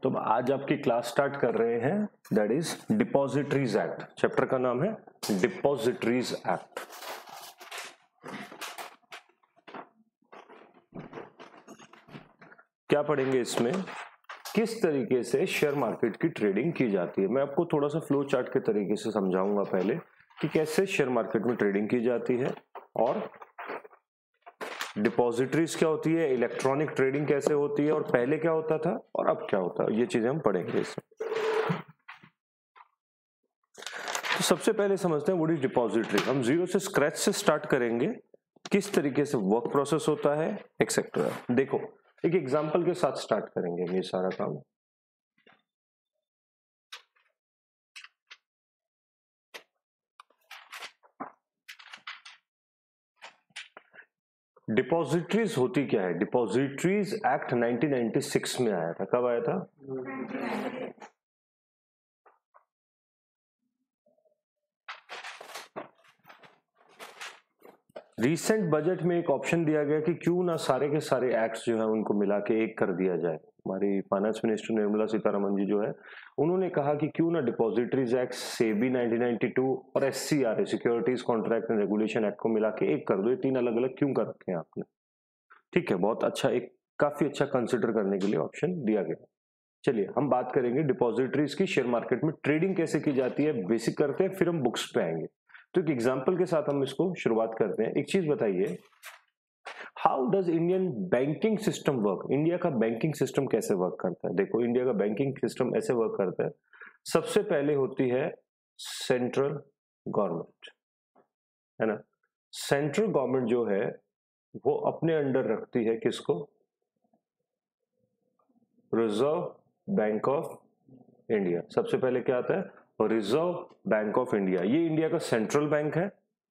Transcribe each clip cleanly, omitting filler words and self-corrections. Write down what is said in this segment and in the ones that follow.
तो आज आपकी क्लास स्टार्ट कर रहे हैं, that is depositories act. Chapter का नाम है डिपॉजिटरीज एक्ट। क्या पढ़ेंगे इसमें? किस तरीके से शेयर मार्केट की ट्रेडिंग की जाती है। मैं आपको थोड़ा सा फ्लो चार्ट के तरीके से समझाऊंगा पहले कि कैसे शेयर मार्केट में ट्रेडिंग की जाती है, और डिपॉजिटरीज क्या होती है, इलेक्ट्रॉनिक ट्रेडिंग कैसे होती है, और पहले क्या होता था और अब क्या होता है, ये चीजें हम पढ़ेंगे इसमें। तो सबसे पहले समझते हैं व्हाट इज डिपॉजिटरी। हम जीरो से स्क्रैच से स्टार्ट करेंगे, किस तरीके से वर्क प्रोसेस होता है एक्सेट्रा। देखो एक एग्जांपल के साथ स्टार्ट करेंगे ये सारा काम। डिपॉजिटरीज होती क्या है? डिपॉजिटरीज एक्ट 1996 में आया था। कब आया था? 1996। रिसेंट बजट में एक ऑप्शन दिया गया कि क्यों ना सारे के सारे एक्ट्स जो है उनको मिला के एक कर दिया जाए। हमारी फाइनेंस मिनिस्टर निर्मला सीतारमण जी जो है, उन्होंने कहा कि क्यों ना डिपॉजिटरीज एक्ट, सेबी 1992 और SCRA securities contract and regulation act को मिला के एक कर दो। ये तीन अलग अलग क्यों कर रखे हैं आपने? ठीक है, बहुत अच्छा, एक काफी अच्छा कंसिडर करने के लिए ऑप्शन दिया गया। चलिए हम बात करेंगे डिपॉजिटरीज की, शेयर मार्केट में ट्रेडिंग कैसे की जाती है, बेसिक करते हैं, फिर हम बुक्स पे आएंगे। तो एक एग्जांपल के साथ हम इसको शुरुआत करते हैं। एक चीज बताइए, how does Indian banking system work? India का बैंकिंग सिस्टम कैसे वर्क करता है? देखो इंडिया का बैंकिंग सिस्टम ऐसे वर्क करता है, सबसे पहले होती है सेंट्रल गवर्नमेंट, है ना। सेंट्रल गवर्नमेंट जो है वो अपने अंडर रखती है किसको? Reserve bank of India. सबसे पहले क्या आता है? Reserve bank of India. ये इंडिया का सेंट्रल बैंक है,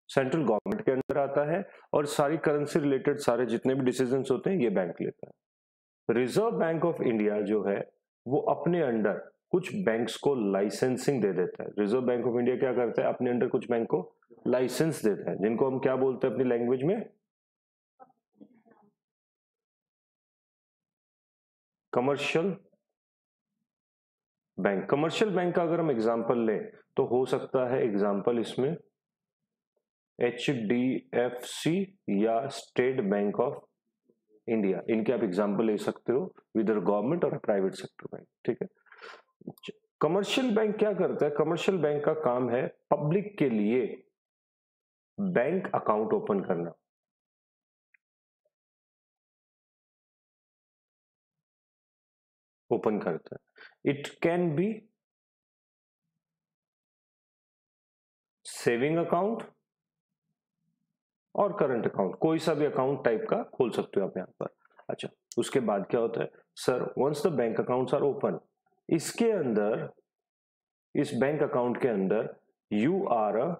सेंट्रल गवर्नमेंट के अंदर आता है, और सारी करेंसी रिलेटेड सारे जितने भी डिसीजंस होते हैं ये बैंक लेता है। रिजर्व बैंक ऑफ इंडिया जो है वो अपने अंडर कुछ बैंक्स को लाइसेंसिंग दे देता है। रिजर्व बैंक ऑफ इंडिया क्या करता है? अपने अंडर कुछ बैंक को लाइसेंस देता है, जिनको हम क्या बोलते हैं अपनी लैंग्वेज में? Commercial bank. कमर्शियल बैंक का अगर हम एग्जांपल लें तो हो सकता है एग्जांपल इसमें HDFC या स्टेट बैंक ऑफ इंडिया, इनके आप एग्जांपल ले सकते हो, विदर गवर्नमेंट और प्राइवेट सेक्टर बैंक। ठीक है, कमर्शियल बैंक क्या करता है? कमर्शियल बैंक का काम है पब्लिक के लिए बैंक अकाउंट ओपन करना। ओपन करता है, it can be saving account और करंट अकाउंट, कोई सा भी अकाउंट टाइप का खोल सकते हो आप यहाँ पर। अच्छा, उसके बाद क्या होता है sir? Once the bank accounts are open, इसके अंदर, इस बैंक अकाउंट के अंदर यू आर अ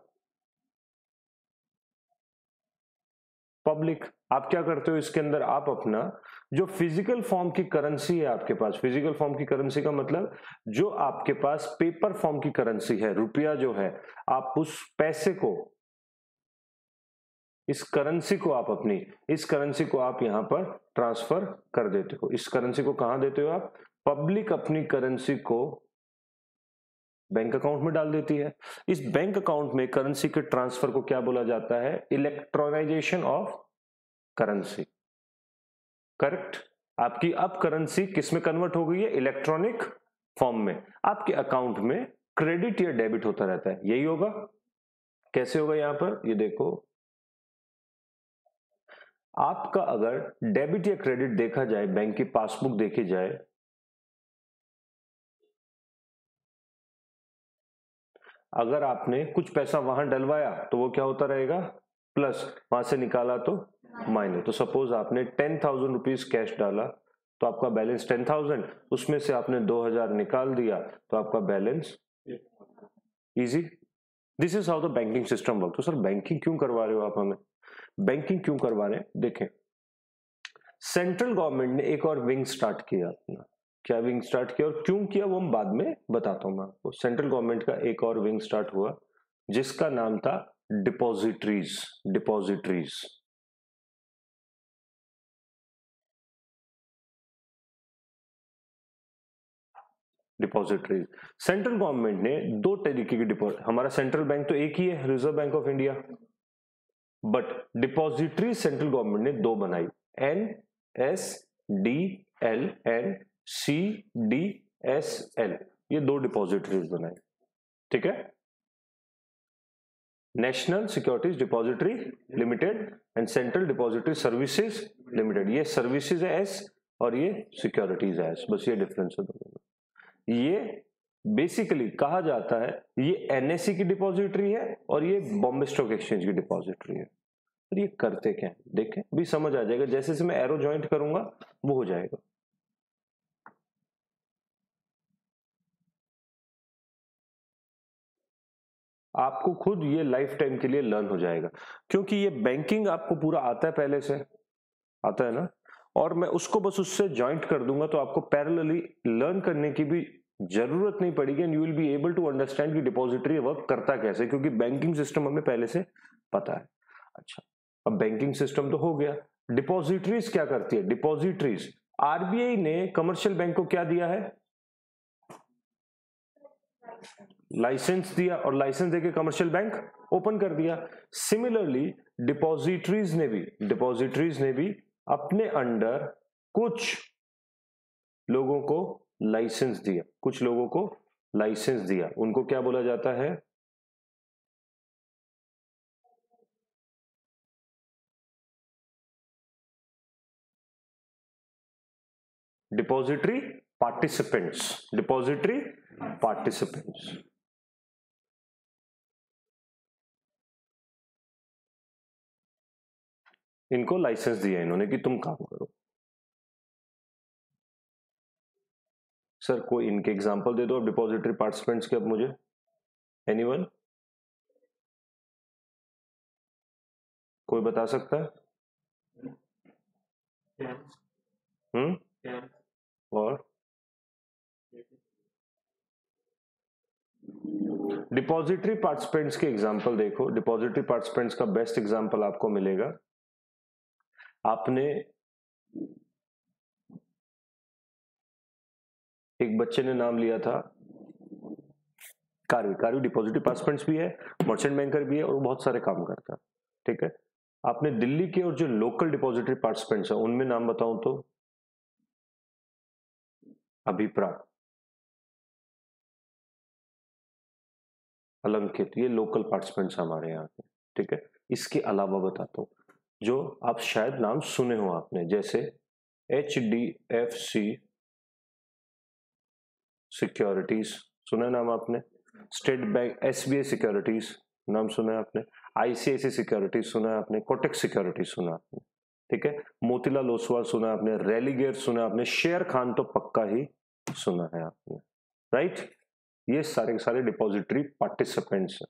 पब्लिक। आप क्या करते हो इसके अंदर? आप अपना जो फिजिकल फॉर्म की करेंसी है आपके पास, फिजिकल फॉर्म की करेंसी का मतलब जो आपके पास पेपर फॉर्म की करेंसी है, रुपया जो है, आप उस पैसे को, इस करेंसी को आप अपनी, इस करेंसी को आप यहां पर ट्रांसफर कर देते हो। इस करेंसी को कहां देते हो आप? पब्लिक अपनी करेंसी को बैंक अकाउंट में डाल देती है। इस बैंक अकाउंट में करेंसी के ट्रांसफर को क्या बोला जाता है? इलेक्ट्रॉनाइजेशन ऑफ करेंसी। करेक्ट। आपकी अब करेंसी किस में कन्वर्ट हो गई है? इलेक्ट्रॉनिक फॉर्म में। आपके अकाउंट में क्रेडिट या डेबिट होता रहता है, यही होगा। कैसे होगा यहां पर? ये देखो, आपका अगर डेबिट या क्रेडिट देखा जाए, बैंक की पासबुक देखी जाए, अगर आपने कुछ पैसा वहां डलवाया तो वो क्या होता रहेगा? प्लस, वहां से निकाला तो माइनस। तो सपोज आपने 10,000 रुपीज कैश डाला तो आपका बैलेंस 10,000, उसमें से आपने 2,000 निकाल दिया तो आपका balance easy. This is how the banking system work. तो सर बैंकिंग क्यों करवा रहे हो आप हमें? बैंकिंग क्यों करवा रहे हैं? देखें, सेंट्रल गवर्नमेंट ने एक और विंग स्टार्ट किया अपना। क्या विंग स्टार्ट किया और क्यों किया वो हम बाद में बताता हूं मैं आपको। सेंट्रल गवर्नमेंट का एक और विंग स्टार्ट हुआ जिसका नाम था depositories. Depositories depositories. Central government ने दो तरीके की डिपॉजिट, हमारा सेंट्रल बैंक तो एक ही है, reserve bank of India, but depository central government ने दो बनाई, NSDL एंड CDSL, ये दो डिपॉजिटरीज बनाई, ठीक है। National securities depository limited and central depository services limited, ये सर्विसेज है एस और ये सिक्योरिटीज है एस, बस ये डिफरेंस है दोनों में। ये बेसिकली कहा जाता है ये NSE की डिपॉजिटरी है और ये बॉम्बे स्टॉक एक्सचेंज की डिपॉजिटरी है। और ये करते क्या है देखें, भी समझ आ जाएगा, जैसे जैसे मैं एरो ज्वाइंट करूंगा वो हो जाएगा। आपको खुद ये लाइफ टाइम के लिए लर्न हो जाएगा, क्योंकि ये बैंकिंग आपको पूरा आता है, पहले से आता है ना, और मैं उसको बस उससे ज्वाइंट कर दूंगा तो आपको पैरेलली लर्न करने की भी जरूरत नहीं पड़ेगी and you will be able to understand कि डिपॉजिटरी वर्क करता कैसे, क्योंकि बैंकिंग सिस्टम हमें पहले से पता है। अच्छा, अब बैंकिंग सिस्टम तो हो गया, डिपॉजिटरीज क्या करती है? डिपॉजिटरीज, आरबीआई ने कमर्शियल बैंक को क्या दिया है? लाइसेंस दिया, और लाइसेंस देके कमर्शियल बैंक ओपन कर दिया। सिमिलरली डिपॉजिटरीज ने भी अपने अंडर कुछ लोगों को लाइसेंस दिया, कुछ लोगों को लाइसेंस दिया, उनको क्या बोला जाता है? Depository participants, depository participants. इनको लाइसेंस दिया इन्होंने कि तुम काम करो। सर कोई इनके एग्जांपल दे दो अब डिपॉजिटरी पार्टिसिपेंट्स के, अब मुझे एनीवन कोई बता सकता है? और डिपॉजिटरी पार्टिसिपेंट्स के एग्जांपल देखो, डिपॉजिटरी पार्टिसिपेंट्स का बेस्ट एग्जांपल आपको मिलेगा, आपने एक बच्चे ने नाम लिया था कारवी, कारवी डिपॉजिटरी पार्टिसिपेंट्स भी है, मर्चेंट बैंकर भी है और बहुत सारे काम करता है, ठीक है। आपने दिल्ली के और जो लोकल डिपॉजिटरी पार्टिसिपेंट्स है उनमें नाम बताऊं तो अभिप्रा, अलंकित, ये लोकल पार्टिसिपेंट्स हमारे यहाँ के, ठीक है। इसके अलावा बताता हूँ जो आप शायद नाम सुने हो आपने, जैसे HDFC सिक्योरिटीज, सुना है नाम आपने? स्टेट बैंक, SBI सिक्योरिटीज नाम सुना है आपने? ICICI सिक्योरिटीज सुना है आपने? कोटक सिक्योरिटीज सुना आपने, ठीक है। मोतीलाल ओसवाल सुना आपने? रेलीगेयर सुना आपने? शेर खान तो पक्का ही सुना है आपने, राइट। ये सारे के सारे डिपॉजिटरी पार्टिसिपेंट्स हैं।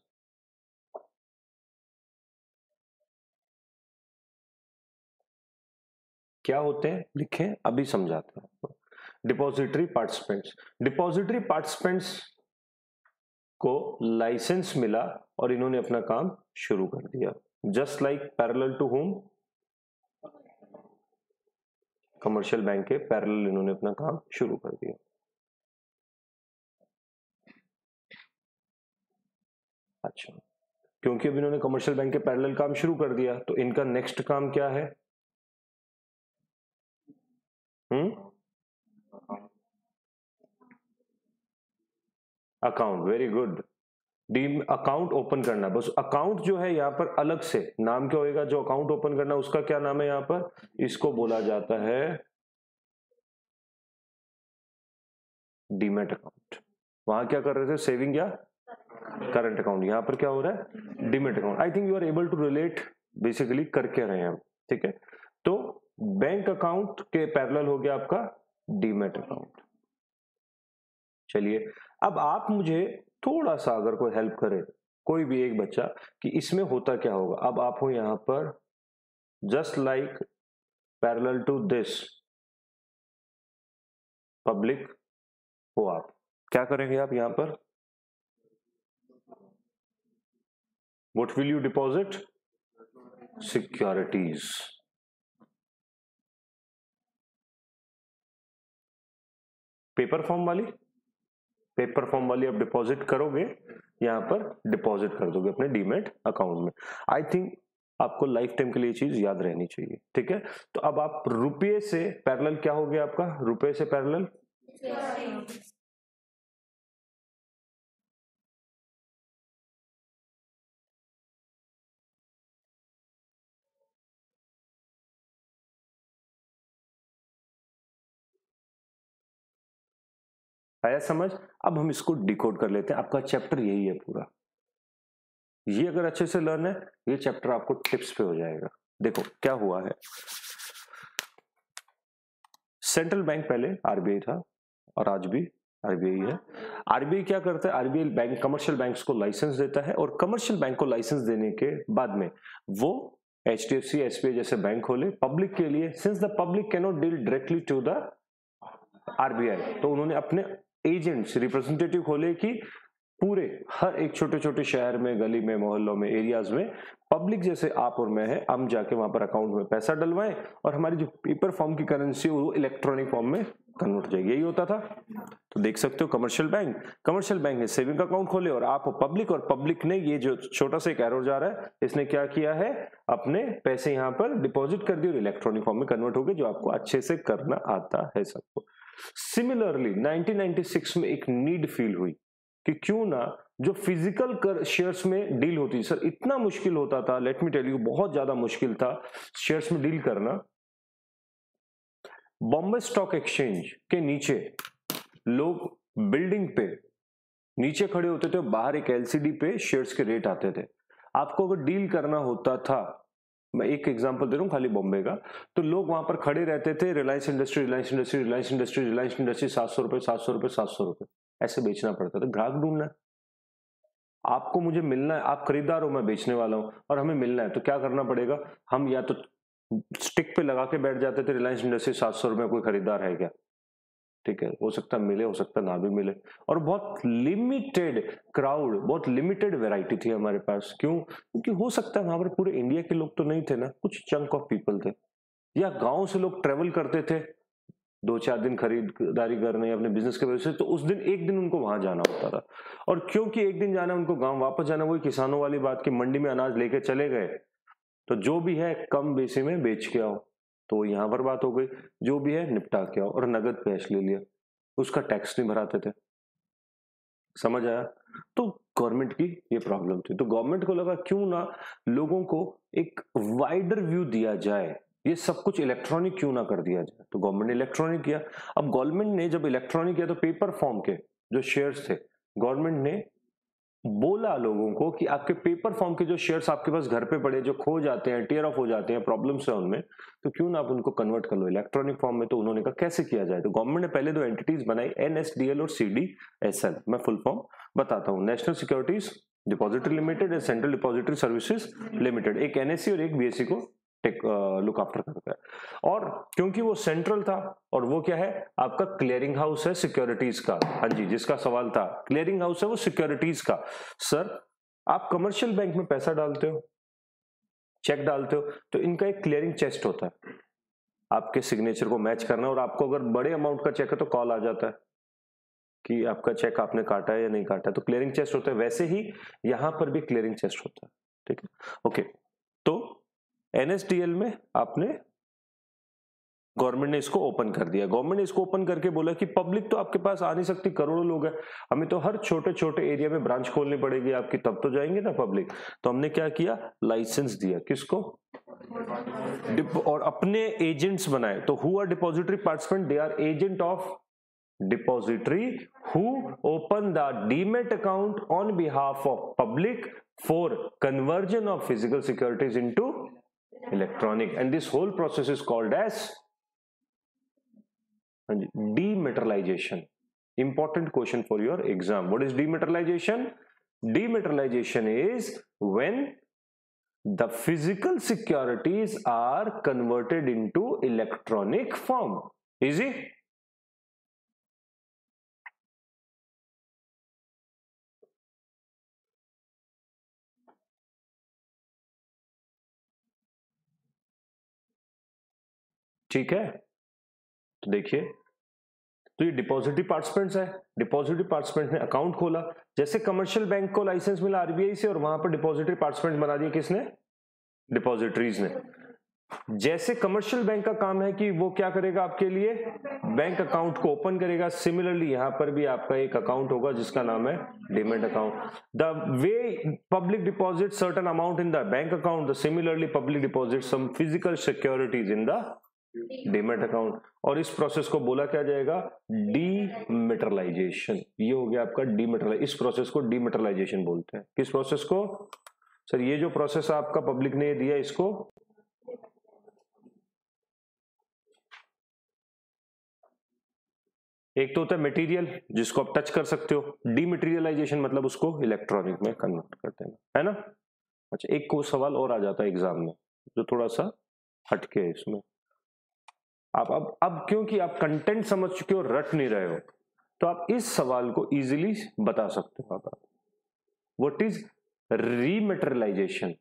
क्या होते हैं लिखें, अभी समझाता हूं आपको। डिपॉजिटरी पार्टिसिपेंट्स, डिपॉजिटरी पार्टिसिपेंट्स को लाइसेंस मिला और इन्होंने अपना काम शुरू कर दिया, just like parallel to home, commercial bank के पैरेलल इन्होंने अपना काम शुरू कर दिया। अच्छा, क्योंकि अब इन्होंने कमर्शियल बैंक के पैरेलल काम शुरू कर दिया तो इनका नेक्स्ट काम क्या है? Account, very good, demat account open करना। बस अकाउंट जो है यहाँ पर अलग से नाम क्या होएगा, जो अकाउंट ओपन करना उसका क्या नाम है यहाँ पर? इसको बोला जाता है डीमैट अकाउंट। वहां क्या कर रहे थे, सेविंग या करंट अकाउंट, यहाँ पर क्या हो रहा है? Demat account. I think you are able to relate basically करके रहे हैं हम, ठीक है। तो बैंक अकाउंट के पैरेलल हो गया आपका डीमैट अकाउंट। चलिए अब आप मुझे थोड़ा सा अगर कोई हेल्प करे, कोई भी एक बच्चा, कि इसमें होता क्या होगा। अब आप हो यहां पर just like parallel to this public हो, आप क्या करेंगे? आप यहां पर what will you deposit? Securities. Paper form वाली पेपर फॉर्म वाली आप डिपॉजिट करोगे, यहाँ पर डिपॉजिट कर दोगे अपने डीमेट अकाउंट में। आई थिंक आपको लाइफ टाइम के लिए चीज याद रहनी चाहिए, ठीक है। तो अब आप रुपये से पैरेलल क्या हो गया आपका, रुपये से पैरेलल आया समझ। अब हम इसको डिकोड कर लेते हैं, आपका चैप्टर यही है पूरा। ये अगर अच्छे से लर्न है, ये चैप्टर आपको टिप्स पे हो जाएगा। देखो क्या हुआ है, सेंट्रल बैंक पहले आरबीआई था और आज भी आरबीआई है। आरबीआई क्या करता है, आरबीआई बैंक कमर्शियल बैंक्स को लाइसेंस देता है और कमर्शियल बैंक को लाइसेंस देने के बाद में वो एचडीएफसी एसबीआई जैसे बैंक खोले पब्लिक के लिए, since the public can not deal directly to the RBI, तो उन्होंने अपने एजेंट्स रिप्रेजेंटेटिव खोले कि पूरे हर एक छोटे छोटे शहर में, गली में, मोहल्लों में, एरियाज में पब्लिक जैसे आप और मैं है, हम जाके वहां पर अकाउंट में पैसा डलवाएं और हमारी जो पेपर फॉर्म की करेंसी वो इलेक्ट्रॉनिक फॉर्म में कन्वर्ट हो जाएगी। यही होता था। तो देख सकते हो कमर्शियल बैंक ने सेविंग अकाउंट खोले और आप पब्लिक, और पब्लिक ने ये जो छोटा सा एक एरो जा रहा है, इसने क्या किया है, अपने पैसे यहाँ पर डिपॉजिट कर दिए और इलेक्ट्रॉनिक फॉर्म में कन्वर्ट हो गए, जो आपको अच्छे से करना आता है सबको। सिमिलरली 1996 में एक नीड फील हुई कि क्यों ना जो फिजिकल शेयर्स में डील होती, सर इतना मुश्किल होता था, लेट मी टेल यू, बहुत ज्यादा मुश्किल था शेयर्स में डील करना। बॉम्बे स्टॉक एक्सचेंज के नीचे लोग बिल्डिंग पे नीचे खड़े होते थे, बाहर एक एलसीडी पे शेयर्स के रेट आते थे। आपको अगर डील करना होता था, मैं एक एग्जांपल दे रहा हूं खाली बॉम्बे का, तो लोग वहां पर खड़े रहते थे, Reliance industry, Reliance industry, Reliance industry, Reliance industry, 700 रुपए, 700 रुपए, 700 रुपए, ऐसे बेचना पड़ता था। ग्राहक ढूंढना है, आपको मुझे मिलना है, आप खरीदार हो, मैं बेचने वाला हूं और हमें मिलना है, तो क्या करना पड़ेगा, हम या तो स्टिक पे लगा के बैठ जाते थे, रिलायंस इंडस्ट्री 700 रुपए, कोई खरीदार है क्या, ठीक है, हो सकता मिले, हो सकता ना भी मिले, और बहुत लिमिटेड क्राउड, बहुत लिमिटेड वैरायटी थी हमारे पास। क्यों, क्योंकि हो सकता है वहां पर पूरे इंडिया के लोग तो नहीं थे ना, कुछ चंक ऑफ पीपल थे, या गांव से लोग ट्रेवल करते थे 2-4 दिन खरीदारी करने अपने बिजनेस के वजह से, तो उस दिन एक दिन उनको वहां जाना होता था। और क्योंकि एक दिन जाना उनको गांव वापस जाना, वही किसानों वाली बात की मंडी में अनाज लेके चले गए, तो जो भी है कम बेचे में बेच के आओ, तो यहाँ पर बात हो गई, जो भी है निपटा के आओ, और नगद कैश ले लिया, उसका टैक्स नहीं भराते थे। समझ आया। तो गवर्नमेंट की ये प्रॉब्लम थी, तो गवर्नमेंट को लगा क्यों ना लोगों को एक वाइडर व्यू दिया जाए, ये सब कुछ इलेक्ट्रॉनिक क्यों ना कर दिया जाए, तो गवर्नमेंट ने इलेक्ट्रॉनिक किया। अब गवर्नमेंट ने जब इलेक्ट्रॉनिक किया तो पेपर फॉर्म के जो शेयर्स थे, गवर्नमेंट ने बोला लोगों को कि आपके पेपर फॉर्म के जो शेयर्स आपके पास घर पे पड़े, जो खो जाते हैं, टीयर ऑफ हो जाते हैं, प्रॉब्लम्स है उनमें, तो क्यों ना आप उनको कन्वर्ट कर लो इलेक्ट्रॉनिक फॉर्म में। तो उन्होंने कहा कैसे किया जाए, तो गवर्नमेंट ने पहले दो एंटिटीज बनाई, एनएसडीएल और सीडीएसएल। मैं फुल फॉर्म बताता हूँ, national securities depository limited and central depository services limited, एक एनएससी और एक बीएससी को लुक आफ्टर करता है। और क्योंकि वो सेंट्रल था, और वो क्या है, आपका क्लियरिंग हाउस है सिक्योरिटीज का। हाँ जी, जिसका सवाल था, क्लियरिंग हाउस है वो सिक्योरिटीज का। सर आप कमर्शियल बैंक में पैसा डालते हो, चेक डालते हो, तो इनका एक क्लियरिंग चेस्ट होता है, आपके सिग्नेचर को मैच करना, और आपको अगर बड़े अमाउंट का चेक है तो कॉल आ जाता है कि आपका चेक आपने काटा है या नहीं काटा है, तो क्लियरिंग चेस्ट होता है। वैसे ही यहां पर भी क्लियरिंग चेस्ट होता है, ठीक है, ओके। तो एनएसडीएल में आपने, गवर्नमेंट ने इसको ओपन कर दिया। गवर्नमेंट ने इसको ओपन करके बोला कि पब्लिक तो आपके पास आ नहीं सकती, करोड़ों लोग हैं, हमें तो हर छोटे छोटे एरिया में ब्रांच खोलनी पड़ेगी आपकी, तब तो जाएंगे ना पब्लिक। तो हमने क्या किया, लाइसेंस दिया, किसको, और अपने एजेंट्स बनाए। तो who are depository participant, they are agent of depository who open the demat account on behalf of public for conversion of physical securities into electronic, and this whole process is called as dematerialization. Important question for your exam. What is dematerialization? Dematerialization is when the physical securities are converted into electronic form. Easy? ठीक है, तो देखिए तो ये depository participants है, depository participant ने account खोला, जैसे कमर्शियल बैंक को लाइसेंस मिला आरबीआई से और वहां पर डिपॉजिटरी पार्टिसिपेंट बना दिया किसने, डिपॉजिटरीज ने। जैसे कमर्शियल बैंक का काम है कि वो क्या करेगा आपके लिए, बैंक अकाउंट को ओपन करेगा, सिमिलरली यहां पर भी आपका एक अकाउंट होगा जिसका नाम है demat account. The way public deposit certain amount in the bank account, the similarly public deposit some physical securities in the demat account, और इस प्रोसेस को बोला क्या जाएगा, डीमेटरलाइजेशन। ये हो गया आपका डीमेटरलाइज, इस प्रोसेस को डीमेटरलाइजेशन बोलते हैं। किस प्रोसेस को सर, ये जो प्रोसेस आपका पब्लिक ने दिया इसको एक तो होता है मटेरियल जिसको आप टच कर सकते हो, डीमेटेरियलाइजेशन मतलब उसको इलेक्ट्रॉनिक में कन्वर्ट कर देना, है ना। अच्छा, एक को सवाल और आ जाता है एग्जाम में जो थोड़ा सा हटके है इसमें। आप अब क्योंकि आप कंटेंट समझ चुके हो, रट नहीं रहे हो, तो आप इस सवाल को इजीली बता सकते हो। आप व्हाट इज रीमेटेरियलाइजेशन,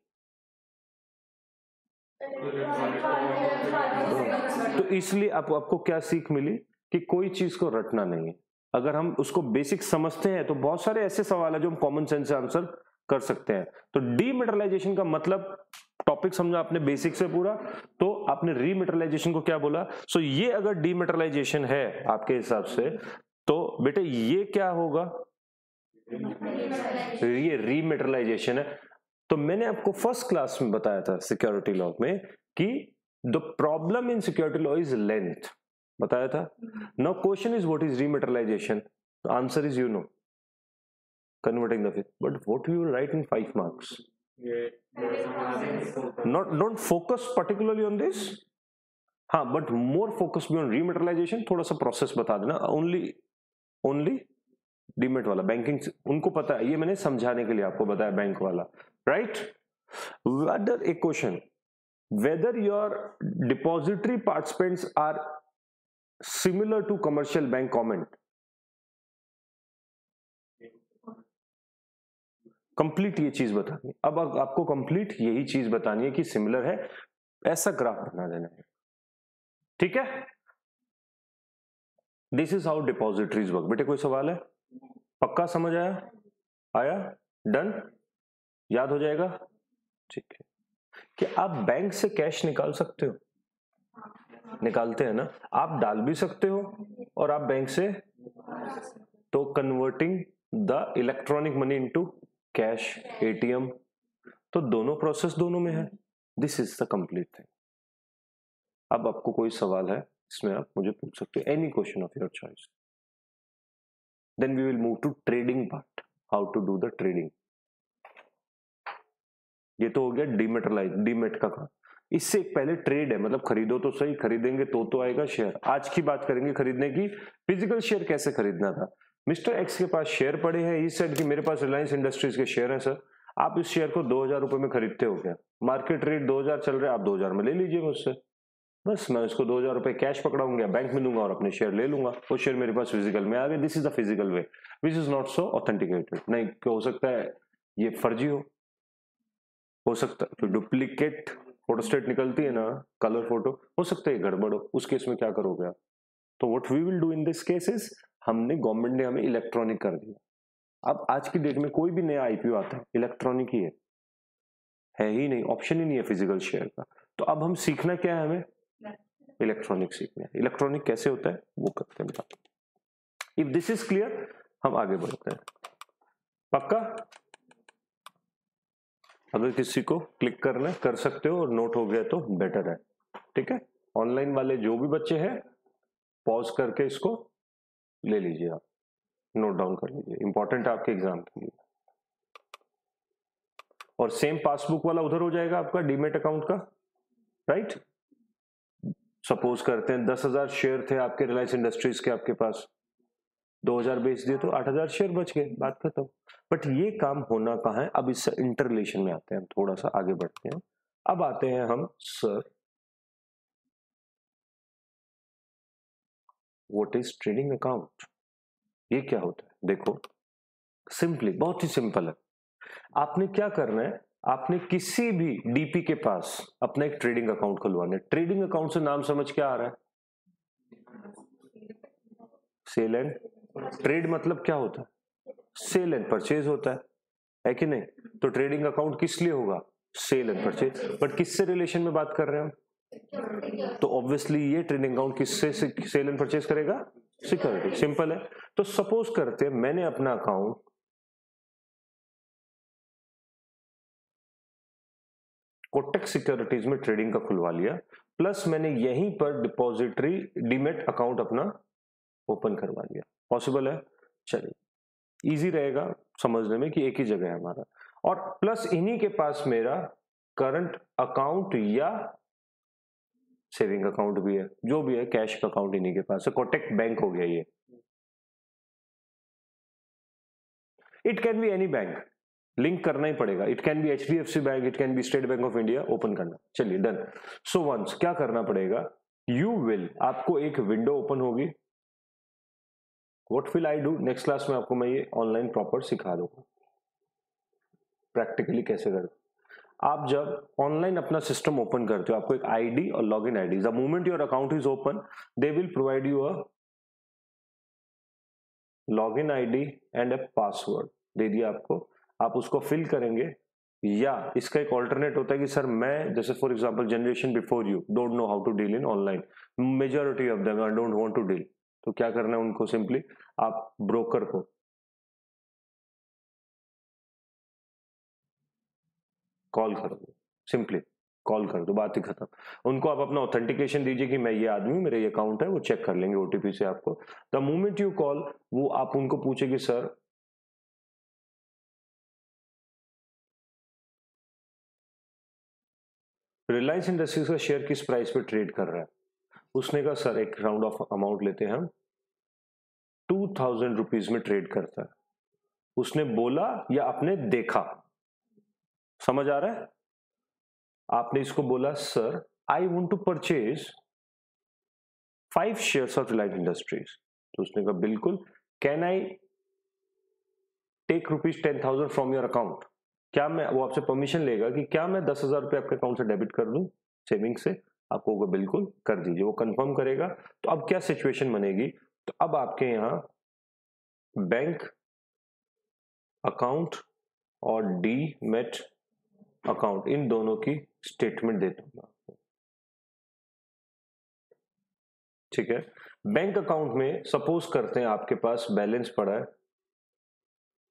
तो इसलिए आपको क्या सीख मिली कि कोई चीज को रटना नहीं है। अगर हम उसको बेसिक समझते हैं तो बहुत सारे ऐसे सवाल है जो हम कॉमन सेंस से आंसर कर सकते हैं। तो डीमेटरलाइजेशन का मतलब, टॉपिक समझा आपने बेसिक से पूरा, तो आपने रीमेटरलाइजेशन को क्या बोला। सो ये अगर डीमेटरलाइजेशन है आपके हिसाब से, तो बेटे ये क्या होगा, ये रीमेटरलाइजेशन है। तो मैंने आपको फर्स्ट क्लास में बताया था सिक्योरिटी लॉ में कि the problem in security law is length, बताया था। Now question is what is rematerialization, answer is you know converting the fifth, but what you will write in 5 marks, don't focus particularly on this, हाँ, but more focus be on rematerialization, थोड़ा सा process बता देना, only demat वाला banking उनको पता है, ये मैंने समझाने के लिए आपको बताया बैंक वाला, राइट। वेदर एक question, whether your depository participants are similar to commercial bank, comment complete ये चीज बतानी। अब आपको कंप्लीट यही चीज बतानी है कि सिमिलर है, ऐसा ग्राफ बना देना है, ठीक है। This is how depositories work. बेटे कोई सवाल है, पक्का समझ आया डन, याद हो जाएगा, ठीक है। क्या आप बैंक से कैश निकाल सकते हो, निकालते हैं ना, आप डाल भी सकते हो और आप बैंक से, तो converting the electronic money into cash, ATM, तो दोनों प्रोसेस दोनों में है। This is the complete thing. अब आपको कोई सवाल है इसमें आप मुझे पूछ सकते हो, any question of your choice. Then we will move to trading part, how to do the trading. ये तो हो गया डीमेट का काम। इससे एक पहले ट्रेड है, मतलब खरीदो तो सही, खरीदेंगे तो आएगा शेयर। आज की बात करेंगे खरीदने की, फिजिकल शेयर कैसे खरीदना था। मिस्टर एक्स के पास शेयर पड़े हैं, इस साइड की मेरे पास रिलायंस इंडस्ट्रीज के शेयर है सर, आप इस शेयर को 2000 रुपए में खरीदते हो क्या, मार्केट रेट 2000 चल रहा है, आप 2000 में ले लीजिए मुझसे, बस मैं इसको 2000 रुपए कैश पकड़ाऊंगा, बैंक में दूंगा और अपने शेयर ले लूंगा, वो शेयर मेरे पास फिजिकल में आ गए। This is the physical way which is not so authenticated. नहीं, हो सकता है ये फर्जी हो सकता है तो डुप्लीकेट फोटोस्टेट निकलती है ना, कलर फोटो, हो सकता है गड़बड़ हो, उस केस में क्या करोगे आप। तो what we will do in this case is, हमने गवर्नमेंट ने हमें इलेक्ट्रॉनिक कर दिया। अब आज की डेट में कोई भी नया आईपीओ आता है इलेक्ट्रॉनिक ही है ही नहीं, ऑप्शन ही नहीं है फिजिकल शेयर का। तो अब हम सीखना क्या है, हमें इलेक्ट्रॉनिक सीखना है। इलेक्ट्रॉनिक कैसे होता है वो करते हैं। इफ दिस इज क्लियर हम आगे बढ़ते हैं, पक्का। अगर किसी को क्लिक करना कर सकते हो और नोट हो गया तो बेटर है, ठीक है। ऑनलाइन वाले जो भी बच्चे हैं पॉज करके इसको ले लीजिए, आप नोट डाउन कर लीजिए, इंपॉर्टेंट है आपके एग्जाम के लिए। और सेम पासबुक वाला उधर हो जाएगा आपका डीमेट अकाउंट का, राइट। सपोज करते हैं 10,000 शेयर थे आपके रिलायंस इंडस्ट्रीज के, आपके पास 2000 बेच दिए तो 8000 शेयर बच गए, बात खत्म। बट ये काम होना कहाँ है, अब इससे इंटर रिलेशन में आते हैं, थोड़ा सा आगे बढ़ते हैं। अब आते हैं हम, sir what is trading account, ये क्या होता है। देखो सिंपली, बहुत ही सिंपल है। आपने क्या करना है, आपने किसी भी डीपी के पास अपना एक ट्रेडिंग अकाउंट खुलवाना है। ट्रेडिंग अकाउंट से नाम समझ क्या आ रहा है, सेल एंड ट्रेड मतलब क्या होता है? सेल एंड परचेज होता है कि नहीं? तो ट्रेडिंग अकाउंट किस लिए होगा? Sale and purchase. बट किससे रिलेशन में बात कर रहे हैं हम? तो ऑब्वियसली ये ट्रेडिंग अकाउंट किससे सेल एंड परचेज करेगा? सिक्योरिटी। सिंपल है। तो सपोज करते हैं मैंने अपना अकाउंट कोटक सिक्योरिटीज में ट्रेडिंग का खुलवा लिया, प्लस मैंने यहीं पर डिपॉजिटरी डीमेट अकाउंट अपना ओपन करवा लिया। पॉसिबल है? चलिए, इजी रहेगा समझने में कि एक ही जगह है हमारा, और प्लस इन्हीं के पास मेरा करंट अकाउंट या सेविंग अकाउंट भी है, जो भी है कैश का अकाउंट इन्हीं के पास है। कोटक बैंक हो गया ये। It can be any bank, link करना ही पड़ेगा। It can be HDFC bank, it can be state bank of India. Open करना, चलिए डन। सो वंस क्या करना पड़ेगा? यू विल, आपको एक विंडो ओपन होगी। What will I do? Next class में आपको मैं ये ऑनलाइन प्रॉपर सिखा दूंगा प्रैक्टिकली कैसे करते। आप जब ऑनलाइन अपना सिस्टम ओपन करते हो, आपको एक आईडी और login ID, the moment your account is open they will provide you a login ID and a password दे दिया आपको। आप उसको फिल करेंगे, या इसका एक ऑल्टरनेट होता है कि सर मैं, जैसे for example generation before you don't know how to deal in online, majority of them I don't want to deal, तो क्या करना है उनको? सिंपली आप ब्रोकर को कॉल कर दो, सिंपली कॉल कर दो, बात ही खत्म। उनको आप अपना ऑथेंटिकेशन दीजिए कि मैं ये आदमी हूं, मेरा ये अकाउंट है, वो चेक कर लेंगे ओटीपी से आपको। द मोमेंट यू कॉल, वो आप उनको पूछे कि सर रिलायंस इंडस्ट्रीज का शेयर किस प्राइस पे ट्रेड कर रहा है? उसने कहा सर एक राउंड ऑफ अमाउंट लेते हैं हम, 2000 रुपीज में ट्रेड करता है। उसने बोला या आपने देखा? समझ आ रहा है? आपने इसको बोला sir I want to purchase 5 shares of Reliance industries, तो उसने कहा बिल्कुल। Can I take ₹10,000 from your account? क्या मैं, वो आपसे परमिशन लेगा कि क्या मैं 10,000 रुपए आपके अकाउंट से डेबिट कर दूं सेविंग से? आपको होगा बिल्कुल कर दीजिए, वो कंफर्म करेगा। तो अब क्या सिचुएशन बनेगी? तो अब आपके यहाँ बैंक अकाउंट और डीमैट अकाउंट, इन दोनों की स्टेटमेंट दे दूंगा, ठीक है। बैंक अकाउंट में सपोज करते हैं आपके पास बैलेंस पड़ा है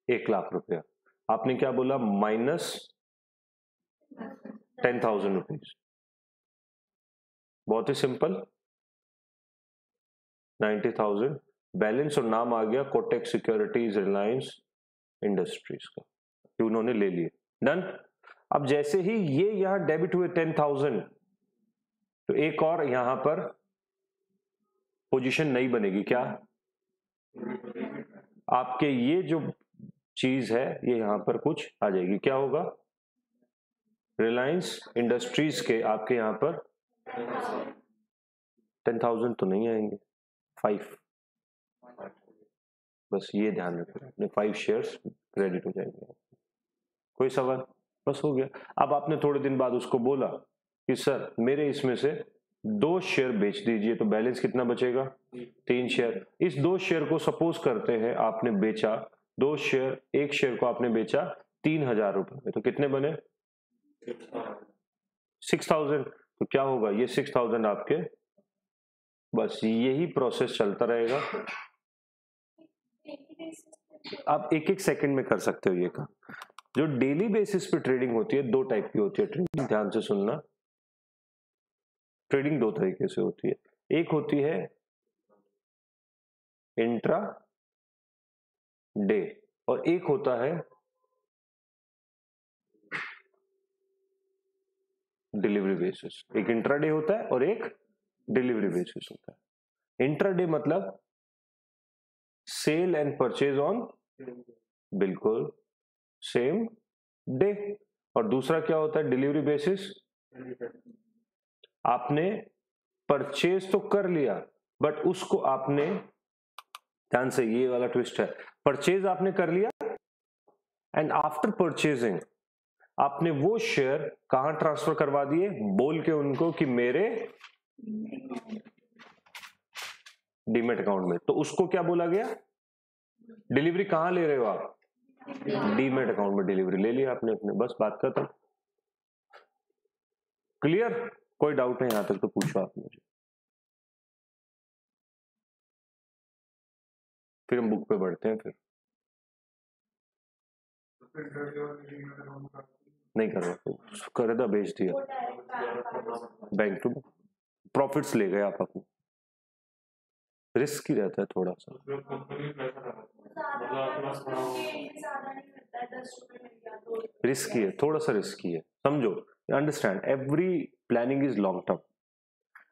1,00,000 रुपया, आपने क्या बोला? -10,000 रुपीज। बहुत ही सिंपल, 90,000 बैलेंस, और नाम आ गया कोटक सिक्योरिटीज रिलायंस इंडस्ट्रीज का, उन्होंने ले लिए, डन। अब जैसे ही ये यहां डेबिट हुए 10,000, तो एक और यहां पर पोजीशन नई बनेगी। क्या? आपके ये जो चीज है ये यहां पर कुछ आ जाएगी। क्या होगा? रिलायंस इंडस्ट्रीज के आपके यहां पर 10,000 तो नहीं आएंगे, 5, बस ये ध्यान रखें, अपने 5 शेयर्स क्रेडिट हो जाएंगे। कोई सवाल? बस हो गया। अब आपने थोड़े दिन बाद उसको बोला कि सर मेरे इसमें से 2 शेयर बेच दीजिए, तो बैलेंस कितना बचेगा? 3 शेयर। इस 2 शेयर को सपोज करते हैं आपने बेचा, 2 शेयर, एक शेयर को आपने बेचा 3,000 रुपए में, तो कितने बने? 6,000। तो क्या होगा? ये 6,000 आपके, बस यही प्रोसेस चलता रहेगा। आप एक एक सेकंड में कर सकते हो ये काम। जो डेली बेसिस पे ट्रेडिंग होती है, 2 टाइप की होती है ट्रेडिंग, ध्यान से सुनना। ट्रेडिंग 2 तरीके से होती है, एक होती है इंट्रा डे और एक होता है डिलीवरी बेसिस। एक इंट्रा डे होता है और एक डिलीवरी बेसिस होता है। इंट्रा डे मतलब सेल एंड परचेज ऑन बिल्कुल सेम डे, और दूसरा क्या होता है? Delivery basis. आपने परचेज तो कर लिया, बट उसको आपने, ध्यान से ये वाला ट्विस्ट है, परचेज आपने कर लिया एंड आफ्टर परचेजिंग आपने वो शेयर कहां ट्रांसफर करवा दिए? बोल के उनको कि मेरे डीमेट अकाउंट में, तो उसको क्या बोला गया, डिलीवरी कहां ले रहे हो आप, डीमेट अकाउंट में डिलीवरी ले लिया आपने अपने, बस बात खत्म। क्लियर, कोई डाउट नहीं यहां तक तो पूछो आप मुझे, फिर हम बुक पे बढ़ते हैं। फिर नहीं कर रहा, कर था, बेच दिया बैंक टू, प्रॉफिट्स ले गए आप अपने, रिस्क ही रहता है थोड़ा सा, रिस्की है, थोड़ा सा रिस्की है, समझो, understand, every planning is long term.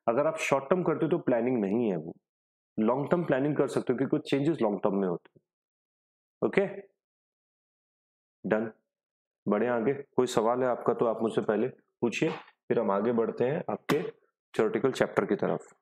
अगर आप शॉर्ट टर्म करते हो तो प्लानिंग नहीं है वो, लॉन्ग टर्म प्लानिंग कर सकते हो क्योंकि कुछ चेंजेस लॉन्ग टर्म में होते हैं। ओके डन, बढ़े आगे। कोई सवाल है आपका तो आप मुझसे पहले पूछिए, फिर हम आगे बढ़ते हैं आपके थ्योरेटिकल चैप्टर की तरफ।